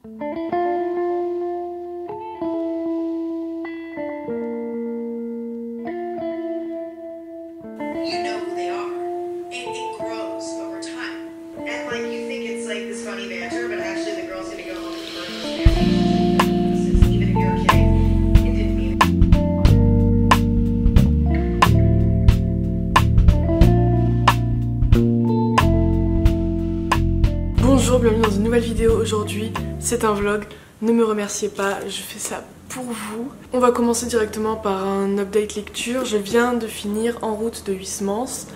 You know who they are. It grows over time. And like you think it's like this funny banter, but actually the girl's gonna go home and burn those banter. Even if you're a kid, it didn't mean it. Bonjour, bienvenue dans une nouvelle vidéo. Aujourd'hui, c'est un vlog. Ne me remerciez pas, je fais ça pour vous. On va commencer directement par un update lecture. Je viens de finir En route de Huysmans.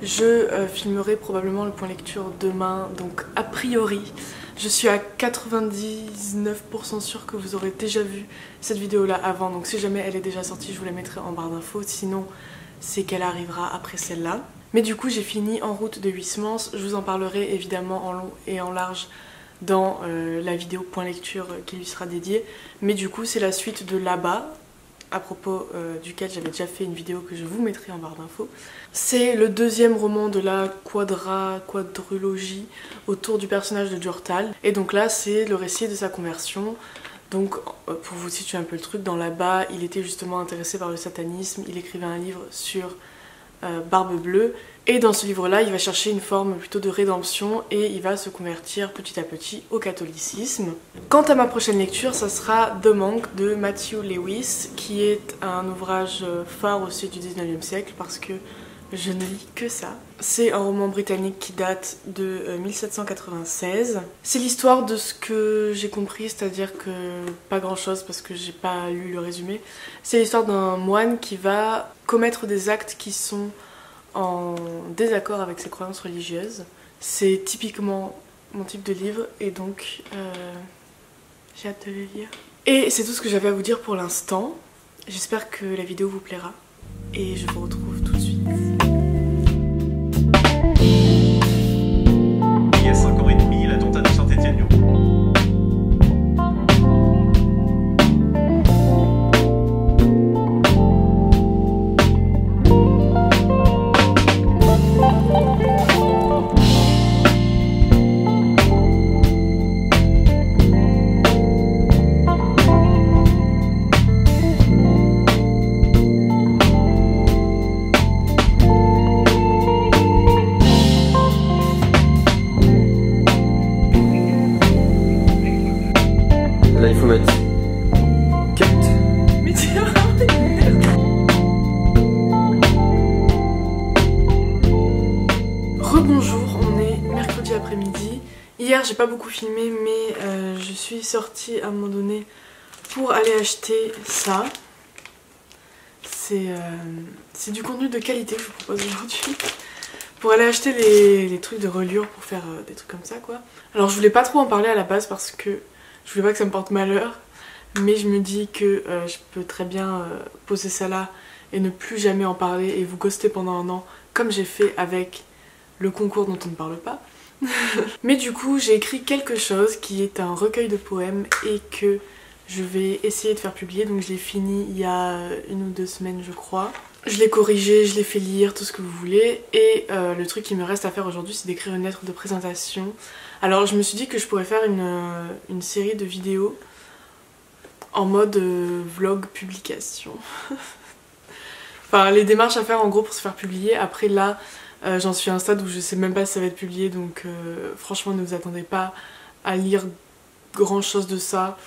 Je filmerai probablement le point lecture demain, donc a priori je suis à 99% sûre que vous aurez déjà vu cette vidéo là avant, donc si jamais elle est déjà sortie je vous la mettrai en barre d'infos, sinon c'est qu'elle arrivera après celle-là. Mais du coup j'ai fini En route de Huysmans, je vous en parlerai évidemment en long et en large dans la vidéo point lecture qui lui sera dédiée, mais du coup c'est la suite de Là-bas, à propos duquel j'avais déjà fait une vidéo que je vous mettrai en barre d'infos. C'est le deuxième roman de la quadrilogie autour du personnage de Djortal, et donc là c'est le récit de sa conversion. Donc pour vous situer un peu le truc, dans Là-bas il était justement intéressé par le satanisme, il écrivait un livre sur Barbe Bleue, et dans ce livre là il va chercher une forme plutôt de rédemption et il va se convertir petit à petit au catholicisme. Quant à ma prochaine lecture, ça sera The Monk de Matthew Lewis, qui est un ouvrage phare aussi du 19e siècle parce que je ne lis que ça. C'est un roman britannique qui date de 1796. C'est l'histoire de ce que j'ai compris, c'est-à-dire que pas grand chose parce que j'ai pas lu le résumé. C'est l'histoire d'un moine qui va commettre des actes qui sont en désaccord avec ses croyances religieuses. C'est typiquement mon type de livre et donc j'ai hâte de le lire. Et c'est tout ce que j'avais à vous dire pour l'instant. J'espère que la vidéo vous plaira et je vous retrouve tout de suite. Il y a 5 ans et demi, l'attentat de Saint-Étienne. Là il faut mettre cut. Mais tu es vraiment une merde. Rebonjour, on est mercredi après-midi. Hier j'ai pas beaucoup filmé mais je suis sortie à un moment donné pour aller acheter ça. C'est du contenu de qualité que je vous propose aujourd'hui. Pour aller acheter les trucs de reliure pour faire des trucs comme ça quoi. Alors je voulais pas trop en parler à la base parce que je voulais pas que ça me porte malheur, mais je me dis que je peux très bien poser ça là et ne plus jamais en parler et vous ghoster pendant un an comme j'ai fait avec le concours dont on ne parle pas. Mais du coup j'ai écrit quelque chose qui est un recueil de poèmes et que je vais essayer de faire publier, donc je l'ai fini il y a 1 ou 2 semaines je crois. Je l'ai corrigé, je l'ai fait lire, tout ce que vous voulez, et le truc qui me reste à faire aujourd'hui c'est d'écrire une lettre de présentation. Alors je me suis dit que je pourrais faire une série de vidéos en mode vlog publication. Enfin les démarches à faire en gros pour se faire publier. Après là j'en suis à un stade où je sais même pas si ça va être publié, donc franchement ne vous attendez pas à lire grand chose de ça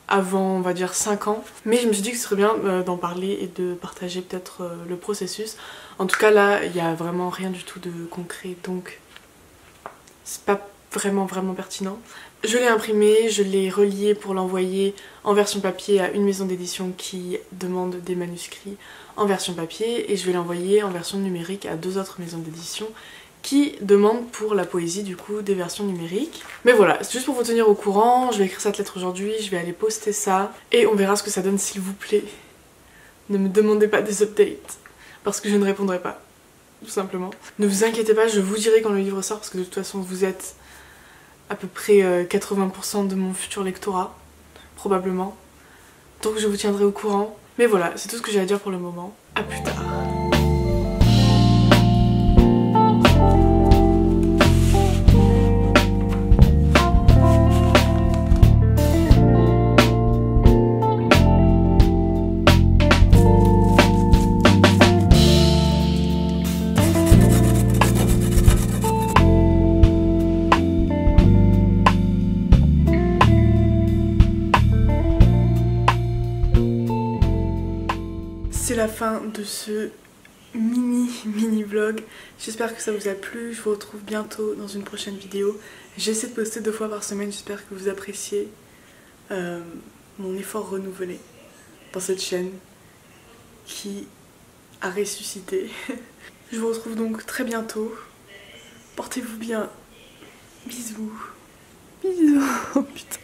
avant on va dire 5 ans. Mais je me suis dit que ce serait bien d'en parler et de partager peut-être le processus. En tout cas là il n'y a vraiment rien du tout de concret, donc c'est pas vraiment pertinent. Je l'ai imprimé, je l'ai relié pour l'envoyer en version papier à une maison d'édition qui demande des manuscrits en version papier, et je vais l'envoyer en version numérique à 2 autres maisons d'édition qui demandent pour la poésie du coup des versions numériques. Mais voilà, c'est juste pour vous tenir au courant, je vais écrire cette lettre aujourd'hui, je vais aller poster ça et on verra ce que ça donne, s'il vous plaît. Ne me demandez pas des updates parce que je ne répondrai pas, tout simplement. Ne vous inquiétez pas, je vous dirai quand le livre sort parce que de toute façon vous êtes à peu près 80% de mon futur lectorat, probablement. Donc je vous tiendrai au courant. Mais voilà, c'est tout ce que j'ai à dire pour le moment. A plus tard. la fin de ce mini vlog. J'espère que ça vous a plu. Je vous retrouve bientôt dans une prochaine vidéo. J'essaie de poster 2 fois par semaine. J'espère que vous appréciez mon effort renouvelé dans cette chaîne qui a ressuscité. Je vous retrouve donc très bientôt. Portez-vous bien. Bisous. Bisous. Oh putain.